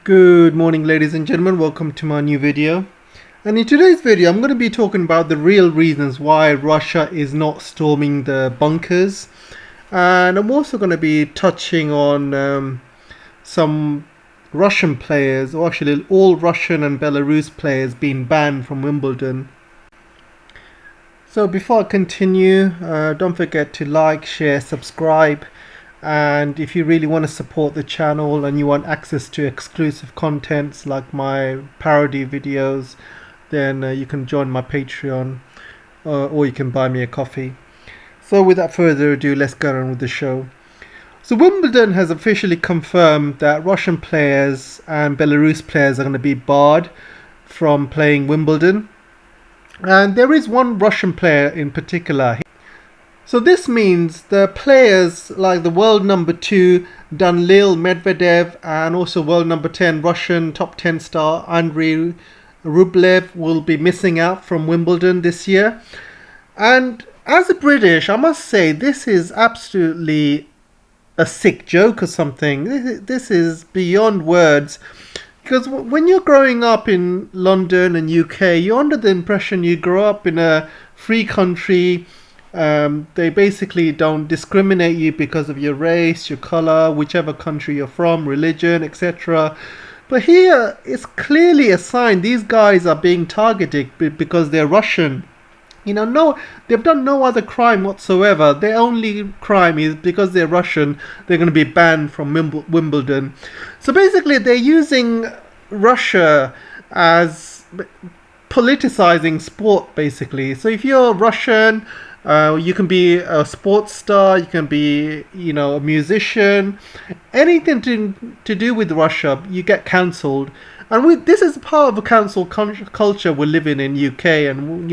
Good morning, ladies and gentlemen. Welcome to my new video. And in today's video, I'm going to be talking about the real reasons why Russia is not storming the bunkers. And I'm also going to be touching on some Russian players, or actually all Russian and Belarus players being banned from Wimbledon. So before I continue, don't forget to like, share, subscribe. And if you really want to support the channel and you want access to exclusive contents like my parody videos, then you can join my Patreon or you can buy me a coffee. So without further ado, let's get on with the show. So Wimbledon has officially confirmed that Russian players and Belarus players are going to be barred from playing Wimbledon. And there is one Russian player in particular. So this means the players like the world number 2 Danil Medvedev and also world number 10 Russian top 10 star Andrei Rublev will be missing out from Wimbledon this year. And as a British, I must say this is absolutely a sick joke or something. This is beyond words. Because when you're growing up in London and UK, you're under the impression you grow up in a free country. They basically don't discriminate you because of your race, your color, whichever country you're from, religion, etc. But here it's clearly a sign these guys are being targeted because they're Russian. They've done no other crime whatsoever. Their only crime is because they're Russian, they're going to be banned from Wimbledon. So basically they're using Russia as politicizing sport, basically. So if you're Russian, you can be a sports star, you can be, a musician, anything to do with Russia, you get cancelled. And this is part of a cancel culture we're living in UK, and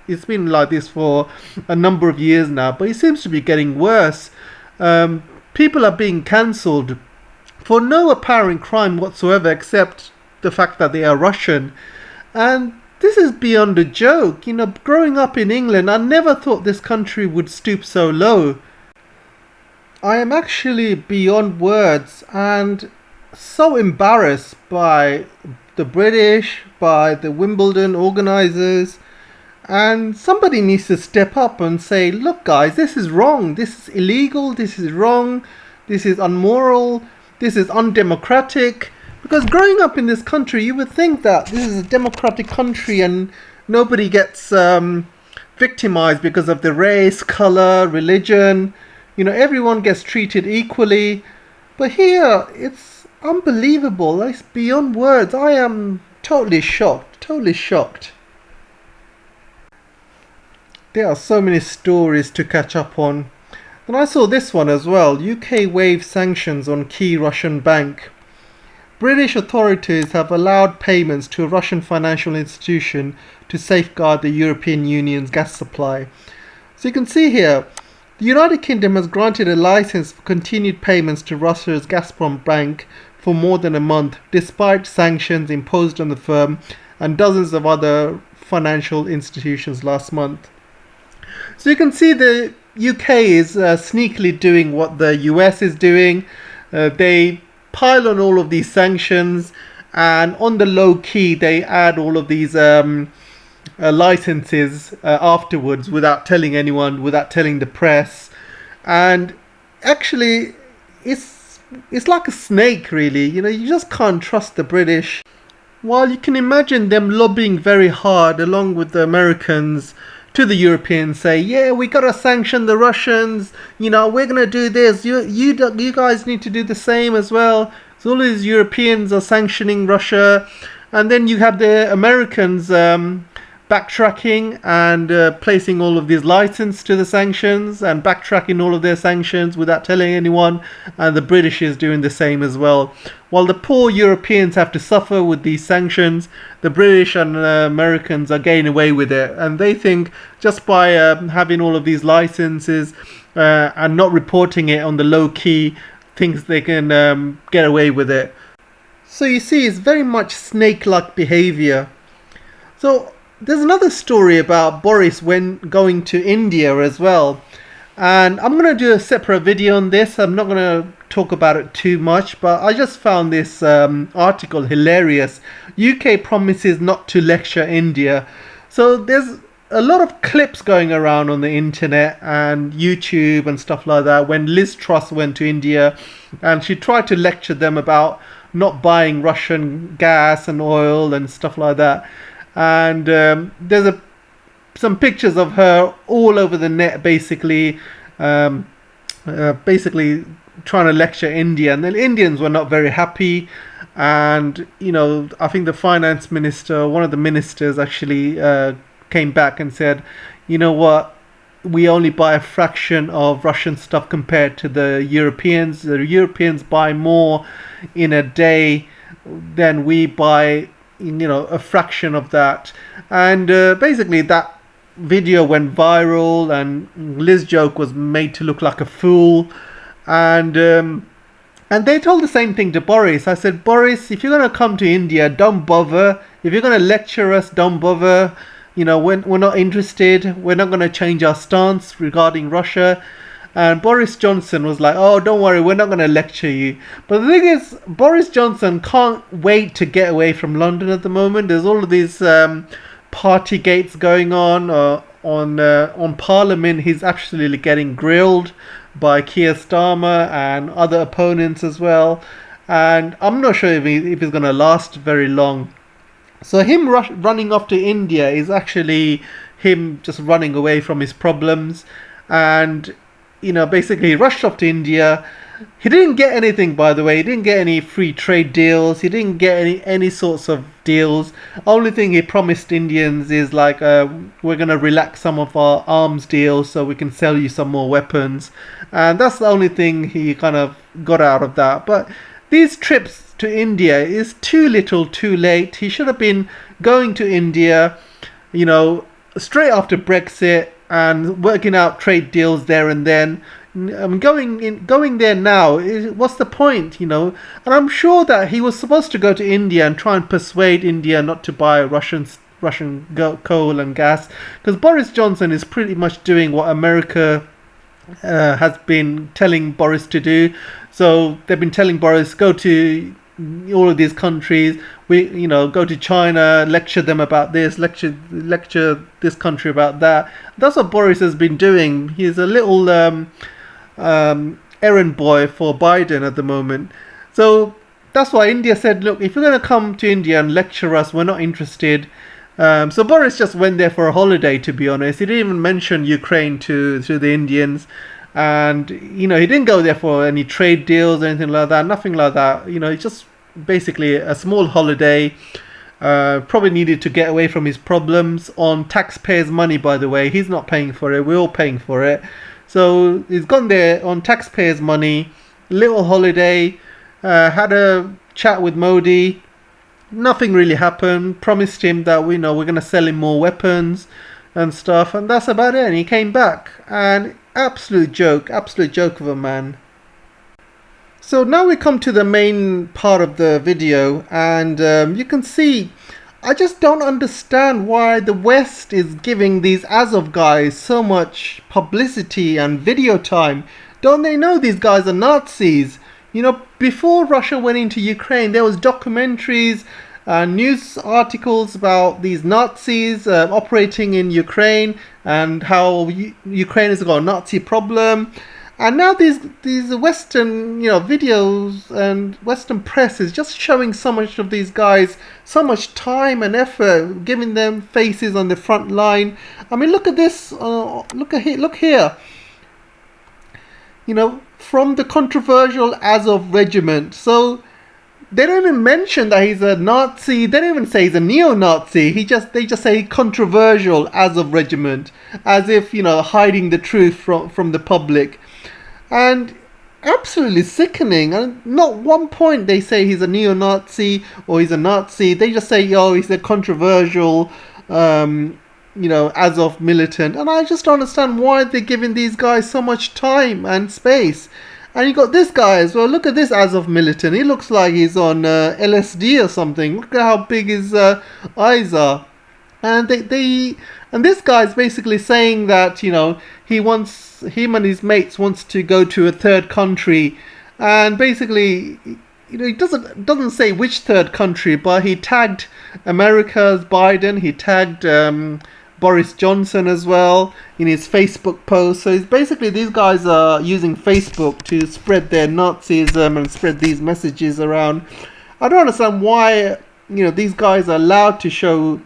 it's been like this for a number of years now, but it seems to be getting worse. People are being cancelled for no apparent crime whatsoever except the fact that they are Russian. And this is beyond a joke. Growing up in England, I never thought this country would stoop so low. I am actually beyond words and so embarrassed by the British, by the Wimbledon organisers, and somebody needs to step up and say, look guys, this is wrong, this is illegal, this is wrong, this is unmoral, this is undemocratic. Because growing up in this country, you would think that this is a democratic country and nobody gets victimized because of the race, color, religion. Everyone gets treated equally. But here, it's unbelievable. It's beyond words. I am totally shocked. Totally shocked. There are so many stories to catch up on. And I saw this one as well. UK waives sanctions on key Russian bank. British authorities have allowed payments to a Russian financial institution to safeguard the European Union's gas supply. So you can see here, the United Kingdom has granted a license for continued payments to Russia's Gazprom bank for more than a month, despite sanctions imposed on the firm and dozens of other financial institutions last month. So you can see the UK is sneakily doing what the US is doing. They pile on all of these sanctions, and on the low key they add all of these licenses afterwards without telling anyone, without telling the press. And actually it's like a snake, really. You just can't trust the British. While you can imagine them lobbying very hard along with the Americans to the Europeans, say, yeah, we gotta sanction the Russians, we're gonna do this, you guys need to do the same as well. So all these Europeans are sanctioning Russia, and then you have the Americans backtracking and placing all of these license to the sanctions and backtracking all of their sanctions without telling anyone, and the British is doing the same as well. While the poor Europeans have to suffer with these sanctions, the British and Americans are getting away with it, and they think just by having all of these licenses and not reporting it on the low key, thinks they can get away with it. So you see, it's very much snake-like behavior. So there's another story about Boris when going to India as well. And I'm going to do a separate video on this. I'm not going to talk about it too much, but I just found this article hilarious. UK promises not to lecture India. So there's a lot of clips going around on the internet and YouTube and stuff like that when Liz Truss went to India and she tried to lecture them about not buying Russian gas and oil and stuff like that. And there's some pictures of her all over the net, basically trying to lecture India, and the Indians were not very happy. And I think the finance minister, one of the ministers, actually came back and said, you know what, we only buy a fraction of Russian stuff compared to the Europeans. The Europeans buy more in a day than we buy, a fraction of that. And basically that video went viral, and Liz joke was made to look like a fool. And they told the same thing to Boris. I said, Boris, if you're going to come to India, don't bother. If you're going to lecture us, don't bother. We're not interested. We're not going to change our stance regarding Russia. And Boris Johnson was like, oh, don't worry, we're not going to lecture you. But the thing is, Boris Johnson can't wait to get away from London at the moment. There's all of these party gates going on Parliament. He's absolutely getting grilled by Keir Starmer and other opponents as well. And I'm not sure if he's going to last very long. So him running off to India is actually him just running away from his problems. And basically he rushed off to India. He didn't get anything, by the way. He didn't get any free trade deals. He didn't get any sorts of deals. Only thing he promised Indians is like, we're going to relax some of our arms deals so we can sell you some more weapons. And that's the only thing he kind of got out of that. But these trips to India is too little too late. He should have been going to India, straight after Brexit and working out trade deals there and then. Going there now, what's the point, And I'm sure that he was supposed to go to India and try and persuade India not to buy Russian coal and gas, because Boris Johnson is pretty much doing what America has been telling Boris to do. So they've been telling Boris, go to all of these countries, go to China, lecture them about this, lecture this country about that. That's what Boris has been doing. He's a little errand boy for Biden at the moment. So that's why India said, look, if you're going to come to India and lecture us, we're not interested. So Boris just went there for a holiday, to be honest. He didn't even mention Ukraine to the Indians. And, he didn't go there for any trade deals or anything like that. Nothing like that. It's just basically a small holiday. Probably needed to get away from his problems on taxpayers' money, by the way. He's not paying for it. We're all paying for it. So he's gone there on taxpayers' money, little holiday, had a chat with Modi. Nothing really happened. Promised him that we're going to sell him more weapons and stuff, and that's about it. And he came back, and absolute joke of a man. So now we come to the main part of the video, and you can see I just don't understand why the West is giving these Azov guys so much publicity and video time. Don't they know these guys are Nazis? Before Russia went into Ukraine, there was documentaries, news articles about these Nazis operating in Ukraine and how Ukraine has got a Nazi problem. And now these Western videos and Western press is just showing so much of these guys, so much time and effort, giving them faces on the front line. I mean, look at this. Look here. From the controversial Azov regiment. So they don't even mention that he's a Nazi. They don't even say he's a neo-Nazi. They just say controversial Azov regiment, as if hiding the truth from the public. And absolutely sickening. And not one point they say he's a neo-Nazi or he's a Nazi. They just say, he's a controversial, Azov militant. And I just don't understand why they're giving these guys so much time and space. And you got this guy as well. Look at this Azov militant. He looks like he's on LSD or something. Look at how big his eyes are. and and this guy's basically saying that, you know, him and his mates wants to go to a third country, and basically, you know, he doesn't say which third country, but he tagged America's Biden, he tagged Boris Johnson as well in his Facebook post. So it's basically, these guys are using Facebook to spread their Nazism and spread these messages around. I don't understand why, you know, these guys are allowed to show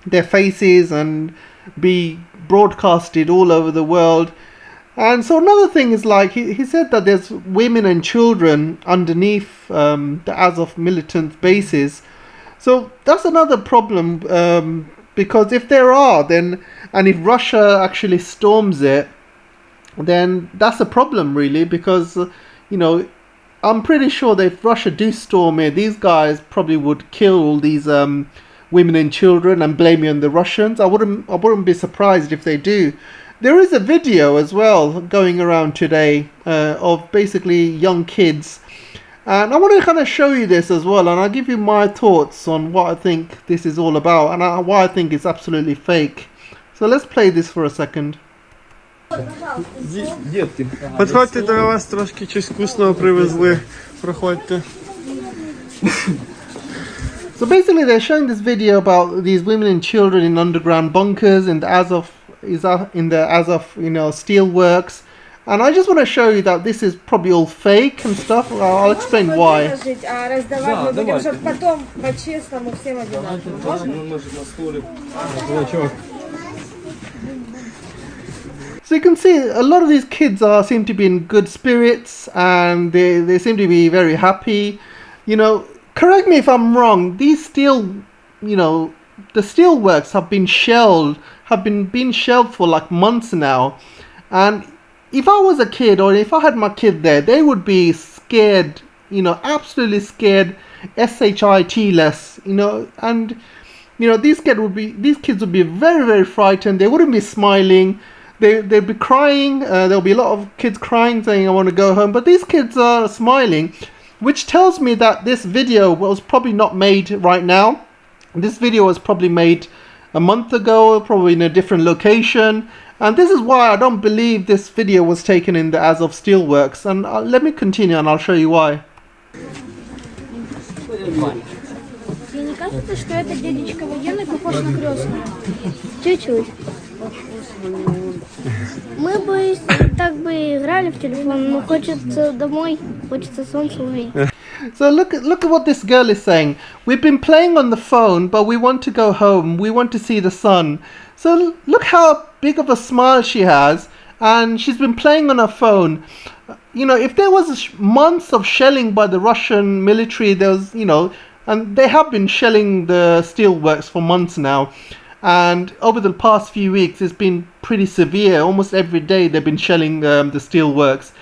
their faces and be broadcasted all over the world. And so another thing is, like, he said that there's women and children underneath the Azov militant bases. So that's another problem, because if there are, then, and if Russia actually storms it, then that's a problem, really, because, you know, I'm pretty sure that if Russia do storm it, these guys probably would kill all these women and children and blame it on the Russians. I wouldn't be surprised if they do. There is a video as well going around today of basically young kids, and I want to kind of show you this as well, and I'll give you my thoughts on what I think this is all about and why I think it's absolutely fake. So let's play this for a second. Дітки, підходьте, до вас трошки щось вкусного привезли. Проходьте. So basically, they're showing this video about these women and children in underground bunkers in the Azov, you know, steelworks, and I just want to show you that this is probably all fake and stuff. I'll explain why. So you can see a lot of these kids seem to be in good spirits, and they seem to be very happy. You know, correct me if I'm wrong, these the steelworks have been being shelled for like months now, and if I was a kid, or if I had my kid there, they would be scared, you know, absolutely scared, shit-less, you know, and, you know, these kids would be very, very frightened. They wouldn't be smiling. They'd be crying. There'll be a lot of kids crying, saying, I want to go home, but these kids are smiling, which tells me that this video was probably not made right now. This video was probably made a month ago, probably in a different location, and this is why I don't believe this video was taken in the Azov steelworks. And let me continue and I'll show you why. Тебе не кажется, что этот дядечка военный похож на крестного? Чуть-чуть. Мы бы так бы играли в телефон, но хочется домой, хочется солнце увидеть. So look at what this girl is saying. We've been playing on the phone, but we want to go home. We want to see the sun. So look how big of a smile she has, and she's been playing on her phone. You know, if there was months of shelling by the Russian military, there was, you know, and they have been shelling the steelworks for months now. And over the past few weeks, it's been pretty severe. Almost every day they've been shelling the steelworks.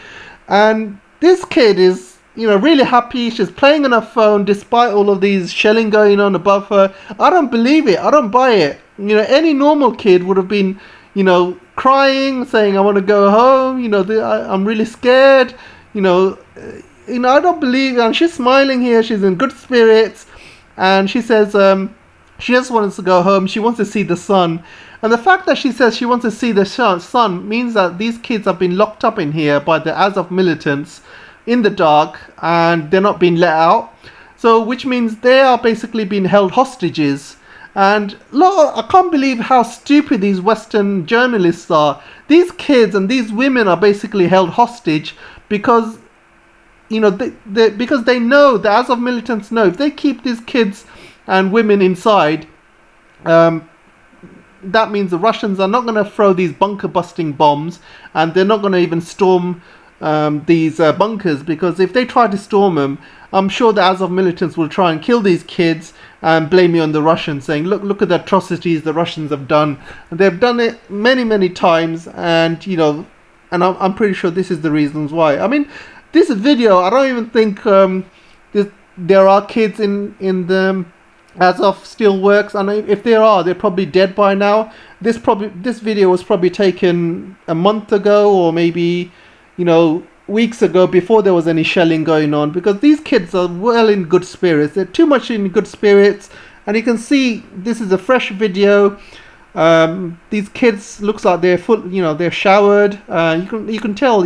And this kid is, you know, really happy. She's playing on her phone despite all of these shelling going on above her. I don't believe it. I don't buy it. You know, any normal kid would have been, you know, crying, saying, I want to go home. You know, I'm really scared. You know, I don't believe it. And she's smiling here. She's in good spirits. And she says, she just wants to go home. She wants to see the sun. And the fact that she says she wants to see the sun means that these kids have been locked up in here by the Azov militants in the dark, and they're not being let out. So, which means they are basically being held hostages. And I can't believe how stupid these Western journalists are. These kids and these women are basically held hostage because, you know, because they know, the Azov militants know, if they keep these kids and women inside, that means the Russians are not going to throw these bunker busting bombs, and they're not going to even storm these bunkers, because if they try to storm them, I'm sure the Azov militants will try and kill these kids and blame me on the Russians, saying, look at the atrocities the Russians have done. And they've done it many times, and, you know, and I'm pretty sure this is the reasons why. I mean, this video, I don't even think there are kids in the Azov steelworks, and if there are, they're probably dead by now. This video was probably taken a month ago, or maybe, you know, weeks ago, before there was any shelling going on, because these kids are well in good spirits. They're too much in good spirits, And you can see this is a fresh video. These kids looks like they're full, they're showered. You can tell,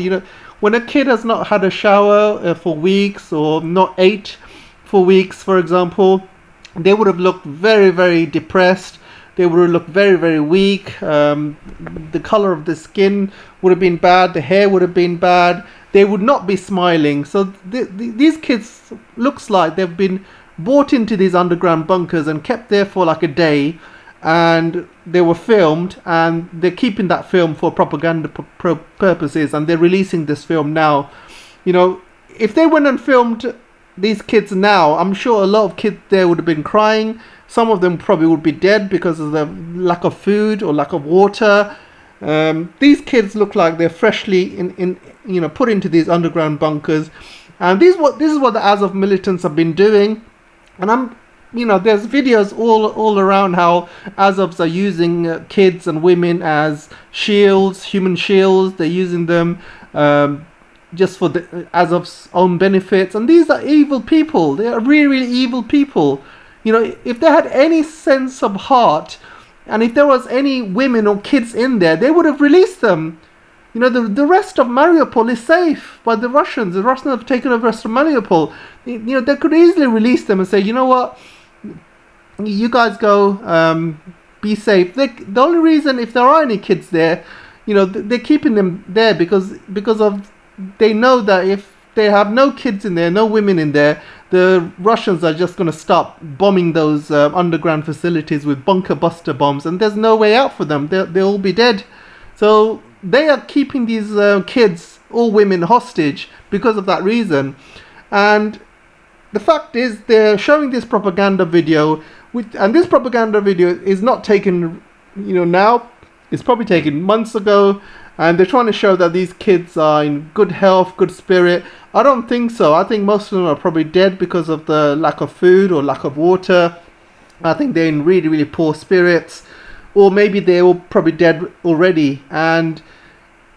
when a kid has not had a shower for weeks, or not ate for weeks, for example, they would have looked very, very depressed. They would have looked very, very weak. The color of the skin would have been bad. The hair would have been bad. They would not be smiling. So these kids looks like they've been brought into these underground bunkers and kept there for like a day, and they were filmed, and they're keeping that film for propaganda purposes, and they're releasing this film now. If they went and filmed these kids now, I'm sure a lot of kids there would have been crying. Some of them probably would be dead because of the lack of food or lack of water. These kids look like they're freshly put into these underground bunkers, and this is what the Azov militants have been doing. And there's videos all around how Azovs are using kids and women as shields, human shields. They're using them just for the Azov's own benefits. And these are evil people. They are really, really evil people. If they had any sense of heart, and if there was any women or kids in there, they would have released them. The rest of Mariupol is safe by the Russians. The Russians have taken over the rest of Mariupol. They could easily release them and say, you know what, you guys go, be safe. The only reason, if there are any kids there, they're keeping them there because of, they know that if they have no kids in there, no women in there, the Russians are just going to start bombing those underground facilities with bunker buster bombs, and there's no way out for them. They'll all be dead. So they are keeping these kids, all women, hostage because of that reason. And the fact is, they're showing this propaganda video, and this propaganda video is not taken, now. It's probably taken months ago, and they're trying to show that these kids are in good health, good spirit. I don't think so. I think most of them are probably dead because of the lack of food or lack of water. I think they're in really, really poor spirits, or maybe they're all probably dead already. And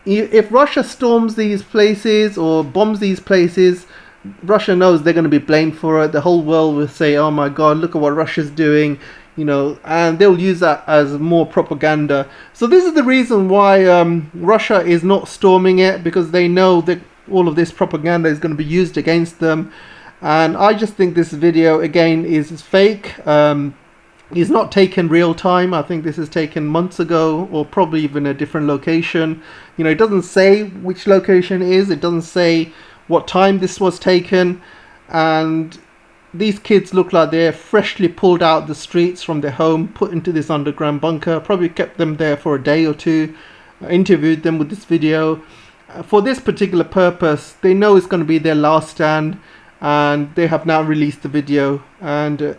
if Russia storms these places or bombs these places, Russia knows they're going to be blamed for it. The whole world will say, oh my God, look at what Russia's doing, and they'll use that as more propaganda. So this is the reason why Russia is not storming it, because they know that all of this propaganda is going to be used against them. And I just think this video, again, is fake. It's not taken real time. I think this is taken months ago, or probably even a different location. It doesn't say which location it is. It doesn't say what time this was taken. And these kids look like they're freshly pulled out the streets from their home, put into this underground bunker, probably kept them there for a day or two, interviewed them with this video. For this particular purpose, they know it's going to be their last stand, and they have now released the video. And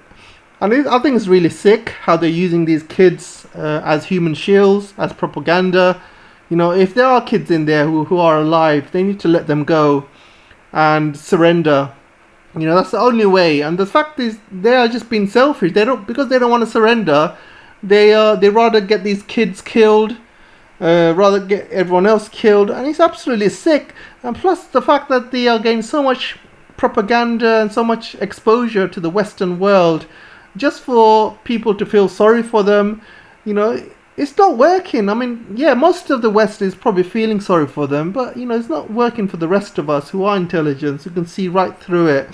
I think it's really sick how they're using these kids as human shields, as propaganda. If there are kids in there who are alive, they need to let them go and surrender. That's the only way. And the fact is, they are just being selfish. Because they don't want to surrender. They rather get these kids killed, rather get everyone else killed, and it's absolutely sick. And plus the fact that they are getting so much propaganda and so much exposure to the Western world, just for people to feel sorry for them. It's not working. I mean, yeah, most of the West is probably feeling sorry for them, but it's not working for the rest of us who are intelligent, who can see right through it.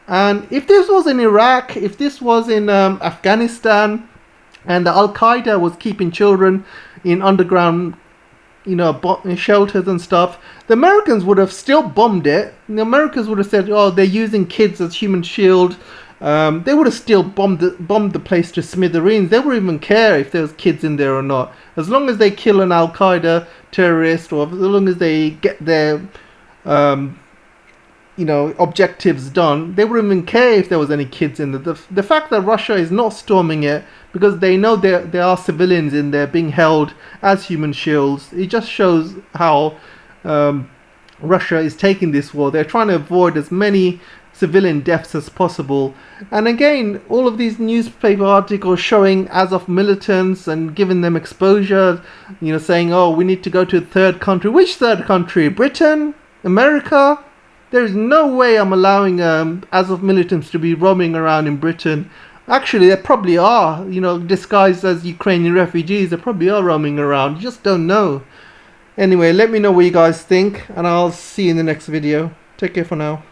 And if this was in Iraq, if this was in Afghanistan, and the Al-Qaeda was keeping children in underground, shelters and stuff, the Americans would have still bombed it. The Americans would have said, oh, they're using kids as human shield. They would have still bombed the place to smithereens. They wouldn't even care if there was kids in there or not. As long as they kill an Al-Qaeda terrorist, or as long as they get their objectives done, they wouldn't even care if there was any kids in there. The fact that Russia is not storming it because they know there are civilians in there being held as human shields, it just shows how Russia is taking this war. They're trying to avoid as many civilian deaths as possible. And again, all of these newspaper articles showing Azov militants and giving them exposure, saying, oh, we need to go to a third country. Which third country? Britain? America? There is no way I'm allowing Azov militants to be roaming around in Britain. Actually, there probably are, you know, disguised as Ukrainian refugees. They probably are roaming around. You just don't know. Anyway, let me know what you guys think, and I'll see you in the next video. Take care for now.